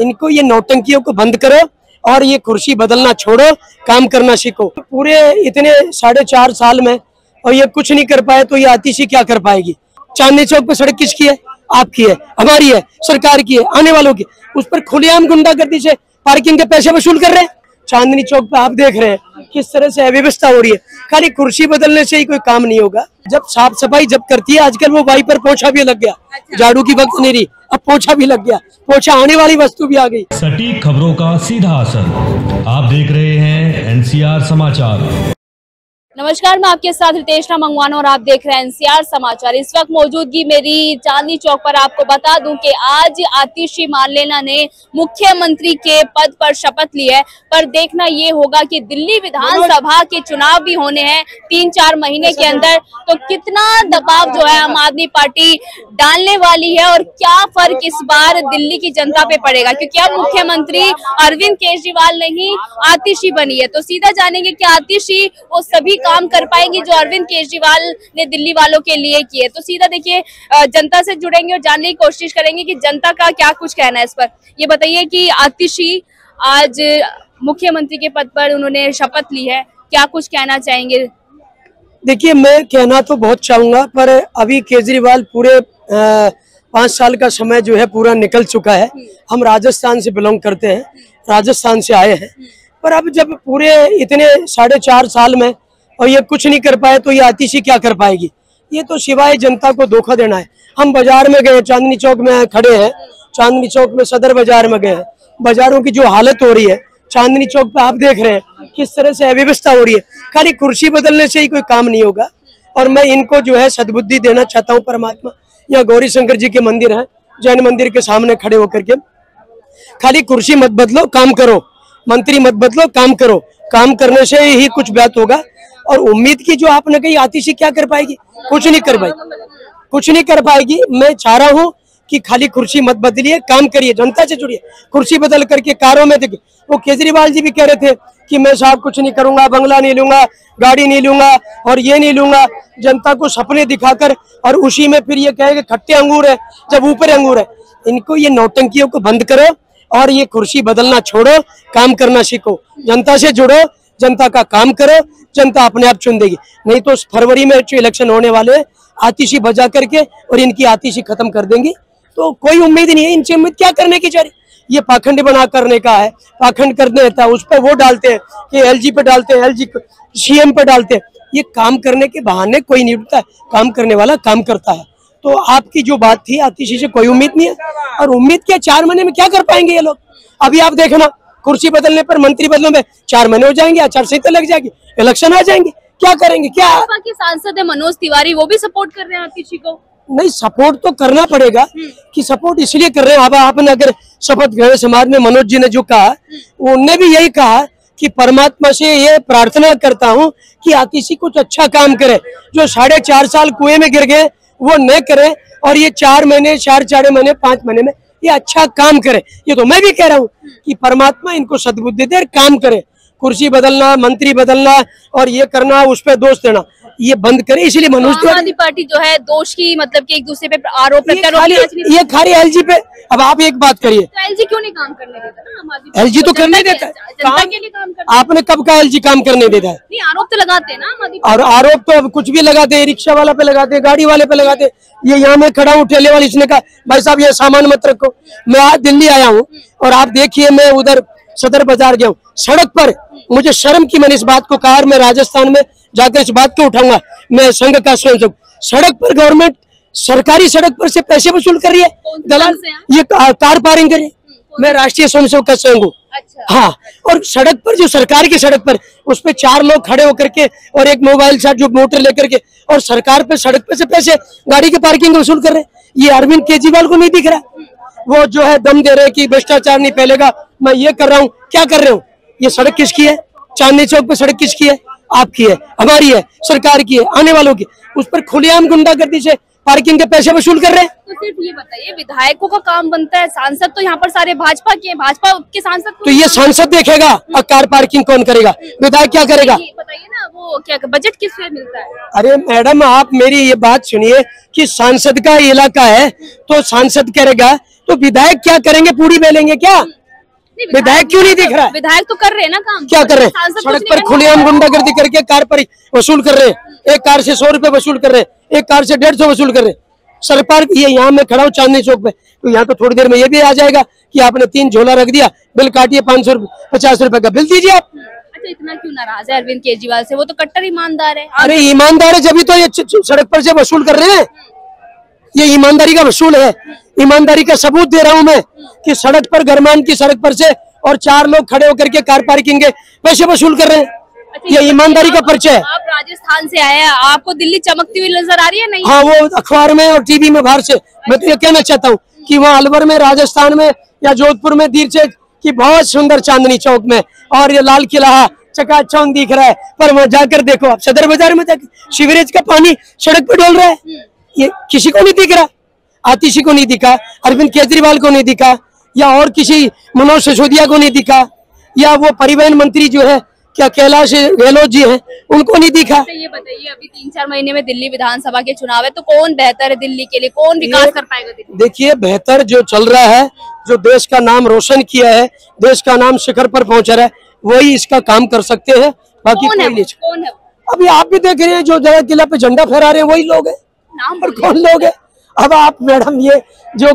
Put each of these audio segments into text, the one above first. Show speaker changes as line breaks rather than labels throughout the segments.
इनको ये नौटंकियों को बंद करो और ये कुर्सी बदलना छोड़ो, काम करना सीखो। पूरे इतने 4.5 साल में और ये कुछ नहीं कर पाए तो ये आतिशी क्या कर पाएगी। चांदनी चौक पे सड़क किसकी है? आपकी है, हमारी है, सरकार की है, आने वालों की। उस पर खुलेआम गुंडागर्दी से पार्किंग के पैसे वसूल कर रहे हैं। चांदनी चौक पे आप देख रहे हैं किस तरह से अव्यवस्था हो रही है। खाली कुर्सी बदलने से ही कोई काम नहीं होगा। जब साफ सफाई जब करती है, आजकल वो वाइपर पोछा भी लग गया, झाड़ू की वक्त नहीं रही, अब पोछा भी लग गया, पोछा आने वाली वस्तु भी आ गई।
सटीक खबरों का सीधा असर। आप देख रहे हैं एनसीआर समाचार।
नमस्कार, मैं आपके साथ रितेशना मंगवाना और आप देख रहे हैं एनसीआर समाचार। इस वक्त मौजूदगी मेरी चांदनी चौक पर। आपको बता दूं कि आज आतिशी मारलेना ने मुख्यमंत्री के पद पर शपथ ली है, पर देखना ये होगा कि दिल्ली विधानसभा के चुनाव भी होने हैं 3-4 महीने के अंदर, तो कितना दबाव जो है आम आदमी पार्टी डालने वाली है और क्या फर्क इस बार दिल्ली की जनता पे पड़ेगा, क्योंकि अब मुख्यमंत्री अरविंद केजरीवाल नहीं आतिशी बनी है। तो सीधा जानेंगे कि आतिशी वो सभी काम कर पाएंगे जो अरविंद केजरीवाल ने दिल्ली वालों के लिए किए। तो सीधा देखिए, जनता से जुड़ेंगे और जानने की कोशिश करेंगे कि जनता का क्या कुछ कहना है इस पर। ये बताइए कि आतिशी आज मुख्यमंत्री के पद पर उन्होंने शपथ ली है, क्या कुछ कहना चाहेंगे?
देखिए, मैं कहना तो बहुत चाहूंगा, पर अभी केजरीवाल पूरे 5 साल का समय जो है पूरा निकल चुका है। हम राजस्थान से बिलोंग करते हैं, राजस्थान से आए हैं, पर अब जब पूरे इतने 4.5 साल में और ये कुछ नहीं कर पाए तो ये आतिशी क्या कर पाएगी। ये तो सिवाय जनता को धोखा देना है। हम बाजार में गए, चांदनी चौक में खड़े हैं, चांदनी चौक में सदर बाजार में गए हैं, बाजारों की जो हालत हो रही है, चांदनी चौक पे आप देख रहे हैं किस तरह से अव्यवस्था हो रही है। खाली कुर्सी बदलने से ही कोई काम नहीं होगा। और मैं इनको जो है सद्बुद्धि देना चाहता हूँ। परमात्मा, यहाँ गौरी शंकर जी के मंदिर है, जैन मंदिर के सामने खड़े होकर के, खाली कुर्सी मत बदलो, काम करो। मंत्री मत बदलो, काम करो। काम करने से ही कुछ बात होगा। और उम्मीद की जो आपने कही आतिशी क्या कर पाएगी, कुछ नहीं कर पाएगी, कुछ नहीं कर पाएगी। मैं चाह रहा हूँ कि खाली कुर्सी मत बदलिए, काम करिए, जनता से जुड़िए। कुर्सी बदल करके कारों में देखिए, वो केजरीवाल जी भी कह रहे थे कि मैं साहब कुछ नहीं करूंगा, बंगला नहीं लूंगा, गाड़ी नहीं लूंगा और ये नहीं लूंगा। जनता को सपने दिखाकर और उसी में फिर ये कहे कि खट्टे अंगूर है जब ऊपर अंगूर है। इनको ये नौटंकियों को बंद करो और ये कुर्सी बदलना छोड़ो, काम करना सीखो। जनता से जुड़ो, जनता का काम करो, जनता अपने आप चुन देगी। नहीं तो फरवरी में जो इलेक्शन होने वाले, आतिशी बजा करके और इनकी आतिशी खत्म कर देंगी। तो कोई उम्मीद नहीं है इनसे। उम्मीद क्या करने की चाहिए? ये पाखंड बना करने का है, पाखंड करने रहता है, उस पर वो डालते हैं कि एलजी पे डालते हैं, एलजी सीएम पे डालते हैं। ये काम करने के बहाने कोई नहीं उठता है, काम करने वाला काम करता है। तो आपकी जो बात थी, आतिशी से कोई उम्मीद नहीं है। और उम्मीद क्या, 4 महीने में क्या कर पाएंगे ये लोग? अभी आप देखना, कुर्सी बदलने पर, मंत्री बदलने में 4 महीने हो जाएंगे, आचार संहिता लग जाएगी, इलेक्शन आ जाएंगे, क्या करेंगे? क्या
की सांसद है मनोज तिवारी, वो भी सपोर्ट कर रहे हैं आतिशी को?
नहीं, सपोर्ट तो करना पड़ेगा। कि सपोर्ट इसलिए कर रहे हैं, अब आपने अगर शपथ ग्रहण समाज में मनोज जी ने जो कहा, उनने भी यही कहा कि परमात्मा से ये प्रार्थना करता हूँ कि आतिशी कुछ अच्छा काम करे, जो 4.5 साल कुएं में गिर गए वो न करे, और ये 4 महीने, 4 महीने, 5 महीने में ये अच्छा काम करे। ये तो मैं भी कह रहा हूँ कि परमात्मा इनको सद्बुद्धि दे, काम करे। कुर्सी बदलना, मंत्री बदलना और ये करना, उस पर दोष देना, ये बंद करे। इसलिए मनोज तिवारी
पार्टी जो है दोष की, मतलब कि एक दूसरे पे आरोप
ये खाली एलजी पे। अब आप एक बात करिए,
तो एलजी क्यों नहीं काम करने देता?
एलजी तो करने देता है काम। आपने कब कहा एलजी काम करने देता है?
नहीं, आरोप तो लगाते हैं ना।
और आरोप तो अब कुछ भी लगाते हैं, रिक्शा वाला पे लगाते हैं, गाड़ी वाले पे लगाते हैं। ये यहाँ मैं खड़ा हूँ, ठेले वाले, इसने कहा भाई साहब ये सामान मत रखो। मैं आज दिल्ली आया हूँ और आप देखिए, मैं उधर सदर बाजार गया हूँ, सड़क पर मुझे शर्म की, मैंने इस बात को कहा, मैं राजस्थान में जाकर इस बात को उठाऊंगा। मैं संघ का स्वयंसेवक, सड़क पर गवर्नमेंट सरकारी सड़क पर से पैसे वसूल कर रही है, दलाल, ये कार पार्किंग करे। मैं राष्ट्रीय स्वयंसेवक का स्वयं हूँ। अच्छा। हाँ, और सड़क पर, जो सरकार की सड़क पर, उस पे 4 लोग खड़े होकर के और एक मोबाइल साथ जो मोटर लेकर के, और सरकार पे सड़क पे से पैसे गाड़ी के पार्किंग वसूल कर रहे। ये अरविंद केजरीवाल को नहीं दिख रहा? वो जो है दम दे रहे कि भ्रष्टाचार नहीं फैलेगा, मैं ये कर रहा हूँ। क्या कर रहे हो? ये सड़क किसकी है? चांदनी चौक पे सड़क किसकी है? आपकी है, हमारी है, सरकार की है, आने वालों की। उस पर खुलेआम गुंडागर्दी से पार्किंग के पैसे वसूल कर रहे हैं।
तो सिर्फ ये बताइए, विधायकों का काम बनता है, सांसद तो यहाँ पर सारे भाजपा के हैं, भाजपा के सांसद
तो ये सांसद देखेगा और कार पार्किंग कौन करेगा? विधायक क्या करेगा?
बताइए ना, वो क्या बजट किससे मिलता है?
अरे मैडम, आप मेरी ये बात सुनिए कि सांसद का इलाका है तो सांसद करेगा, तो विधायक क्या करेंगे? पूरी बेलेंगे क्या? विधायक क्यों नहीं दिख रहा है?
विधायक तो कर रहे हैं ना काम।
क्या कर रहे हैं? सड़क पर खुलेआम गुंडागर्दी करके कार पर वसूल कर रहे हैं। एक कार से 100 रुपए वसूल कर रहे हैं, एक कार से 150 वसूल कर रहे हैं। सरकार ये यहाँ मैं खड़ा हूँ चांदनी चौक पे, तो यहाँ तो थोड़ी देर में ये भी आ जाएगा कि आपने 3 झोला रख दिया, बिल काटिए 550 रुपए का बिल दीजिए आप।
अच्छा, इतना क्यों नाराज है अरविंद केजरीवाल से? वो तो कट्टर ईमानदार है।
अरे ईमानदार है जब तो ये सड़क पर से वसूल कर रहे हैं। ये ईमानदारी का वसूल है। ईमानदारी का सबूत दे रहा हूं मैं कि सड़क पर गरमान की सड़क पर से और 4 लोग खड़े होकर के कार पार्किंग के पैसे वसूल कर रहे हैं। ये ईमानदारी का परिचय है।
आप राजस्थान से आए हैं, आपको दिल्ली चमकती हुई नजर आ रही है? नहीं।
हाँ, वो अखबार में और टीवी में बाहर से। मैं तो ये कहना चाहता हूँ कि वहाँ अलवर में, राजस्थान में या जोधपुर में दीरचे की बहुत सुंदर चांदनी चौक में और ये लाल किला चकाचौंध दिख रहा है, पर वहाँ जाकर देखो आप, सदर बाजार में जाकर सीवरेज का पानी सड़क पर डोल रहा है। ये किसी को नहीं दिख रहा। आतिशी को नहीं दिखा, अरविंद केजरीवाल को नहीं दिखा, या और किसी मनोज सिसोदिया को नहीं दिखा, या वो परिवहन मंत्री जो है क्या कैलाश गहलोत जी हैं, उनको नहीं दिखा।
ये बताइए, अभी 3-4 महीने में दिल्ली विधानसभा के चुनाव है, तो कौन बेहतर है दिल्ली के लिए? कौन विकास कर पाएगा दिल्ली?
देखिए, बेहतर जो चल रहा है, जो देश का नाम रोशन किया है, देश का नाम शिखर पर पहुंचा रहा है, वही इसका काम कर सकते हैं। बाकी कोई नहीं।
कौन है?
अभी आप भी देख रहे हैं जो जगह किला पे झंडा फहरा रहे हैं वही लोग हैं।
नाम
और कौन लोग है? अब आप मैडम, ये जो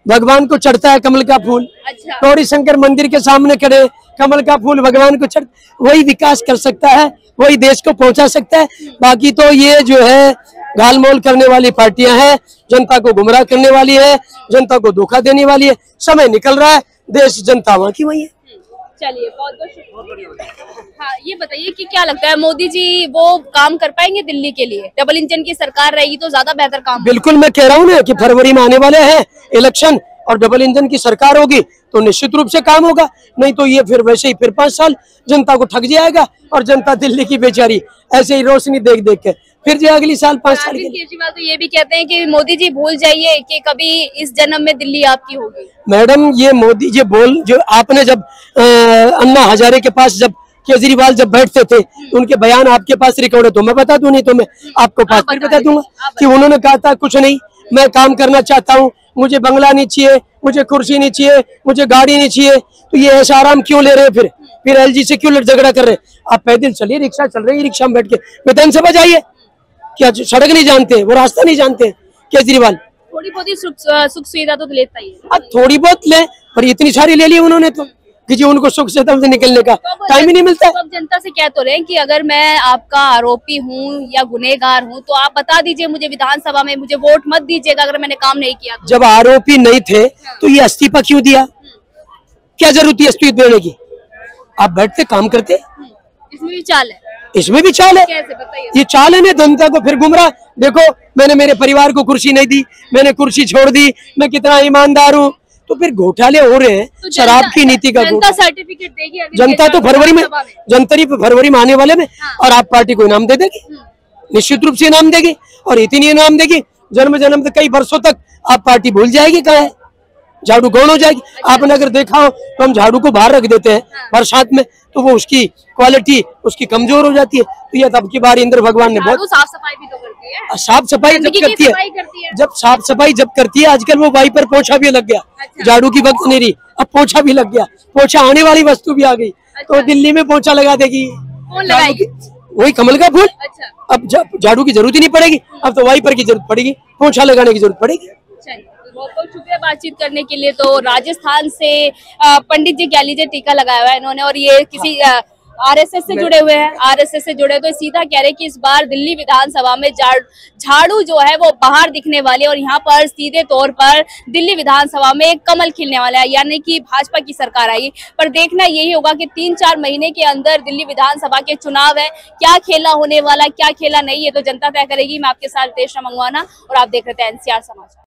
भगवान को चढ़ता है कमल का फूल,
अच्छा,
गौरी शंकर मंदिर के सामने खड़े कमल का फूल भगवान को चढ़, वही विकास कर सकता है, वही देश को पहुंचा सकता है। बाकी तो ये जो है घालमोल करने वाली पार्टियां हैं, जनता को गुमराह करने वाली है, जनता को धोखा देने वाली है। समय निकल रहा है, देश जनता वहाँ की वही है।
चलिए, बहुत बहुत शुक्रिया। हाँ, ये बताइए कि क्या लगता है, मोदी जी वो काम कर पाएंगे दिल्ली के लिए? डबल इंजन की सरकार रहेगी तो ज्यादा बेहतर काम।
बिल्कुल, मैं कह रहा हूँ ना कि फरवरी में आने वाले हैं इलेक्शन और डबल इंजन की सरकार होगी तो निश्चित रूप से काम होगा। नहीं तो ये फिर वैसे ही फिर 5 साल जनता को ठग जाएगा और जनता दिल्ली की बेचारी ऐसे ही रोशनी देख देख के फिर जो अगली साल 5 साल के।
केजरीवाल तो ये भी कहते हैं कि मोदी जी भूल जाइए कि कभी इस जन्म में दिल्ली आपकी होगी।
मैडम, ये मोदी जी जो आपने जब अन्ना हजारे के पास जब केजरीवाल जब बैठते थे तो उनके बयान आपके पास रिकॉर्ड है, तो मैं बता दूं, नहीं तो मैं आपको पास फिर बता दूंगा कि उन्होंने कहा था कुछ नहीं, मैं काम करना चाहता हूँ, मुझे बंगला नहीं चाहिए, मुझे कुर्सी नहीं चाहिए, मुझे गाड़ी नहीं चाहिए। तो ये ऐसा आराम क्यों ले रहे हैं? फिर एलजी से क्यों झगड़ा कर रहे हैं? आप पैदल चलिए, रिक्शा चल रही है, रिक्शा में बैठ के विधानसभा जाइए। क्या सड़क नहीं जानते, वो रास्ता नहीं जानते केजरीवाल?
थोड़ी बहुत ही सुख सुविधा तो लेता ही है।
अब थोड़ी बहुत ले, पर इतनी सारी ले ली उन्होंने तो कि जी उनको सुख से निकलने का टाइम ही नहीं मिलता है।
तो अब जनता से कह तो रहे हैं कि अगर मैं आपका आरोपी हूँ या गुनहगार हूँ तो आप बता दीजिए मुझे विधानसभा में, मुझे वोट मत दीजिएगा अगर मैंने काम नहीं किया तो।
जब आरोपी नहीं थे तो ये इस्तीफा क्यों दिया? क्या जरूरत थी इस्तीफा देने की? आप बैठते काम करते।
इसमें भी चाल है,
इसमें भी चाल है।
कैसे बताइए?
ये चाल है ना, जनता को फिर गुमराह। देखो, मैंने मेरे परिवार को कुर्सी नहीं दी, मैंने कुर्सी छोड़ दी, मैं कितना ईमानदार हूँ। तो फिर घोटाले हो रहे हैं,
तो
शराब की नीति का
जनता सर्टिफिकेट देगी
जनता तो फरवरी में, फरवरी में आने वाले में। और आप पार्टी को इनाम दे देगी, निश्चित रूप से इनाम देगी, और इतनी इनाम देगी जन्म जन्म तक, कई वर्षों तक आप पार्टी भूल जाएगी कहाँ है, झाड़ू गौण हो जाएगी। आपने अगर देखा हो तो हम झाड़ू को बाहर रख देते हैं बरसात में, तो वो उसकी क्वालिटी उसकी कमजोर हो जाती है। तो ये तब की बार इंद्र भगवान ने बहुत
साफ सफाई भी तो करती है।
साफ सफाई जब करती है, जब साफ सफाई जब करती है, आजकल वो वाइपर पोछा भी लग गया। झाड़ू की वक्त नहीं रही, अब पोछा भी लग गया, पोछा आने वाली वस्तु भी आ गई। तो दिल्ली में पोछा लगा देगी,
कौन लगाएगी?
वही कमल का फूल।
अच्छा,
अब झाड़ू की जरूरत ही नहीं पड़ेगी, अब तो वाइपर की जरूरत पड़ेगी, पोछा लगाने की जरूरत पड़ेगी।
बहुत बहुत शुक्रिया बातचीत करने के लिए। तो राजस्थान से पंडित जी कह लीजिए टीका लगाया हुआ है इन्होंने, और ये किसी आरएसएस से जुड़े हुए हैं, आरएसएस से जुड़े तो सीधा कह रहे कि इस बार दिल्ली विधानसभा में झाड़ू जो है वो बाहर दिखने वाली, और यहाँ पर सीधे तौर पर दिल्ली विधानसभा में एक कमल खिलने वाला है, यानी कि भाजपा की सरकार आई। पर देखना यही होगा कि 3-4 महीने के अंदर दिल्ली विधानसभा के चुनाव है, क्या खेला होने वाला, क्या खेला नहीं, है तो जनता तय करेगी। मैं आपके साथ रितेश मंगवाना, और आप देख रहे थे एनसीआर समाचार।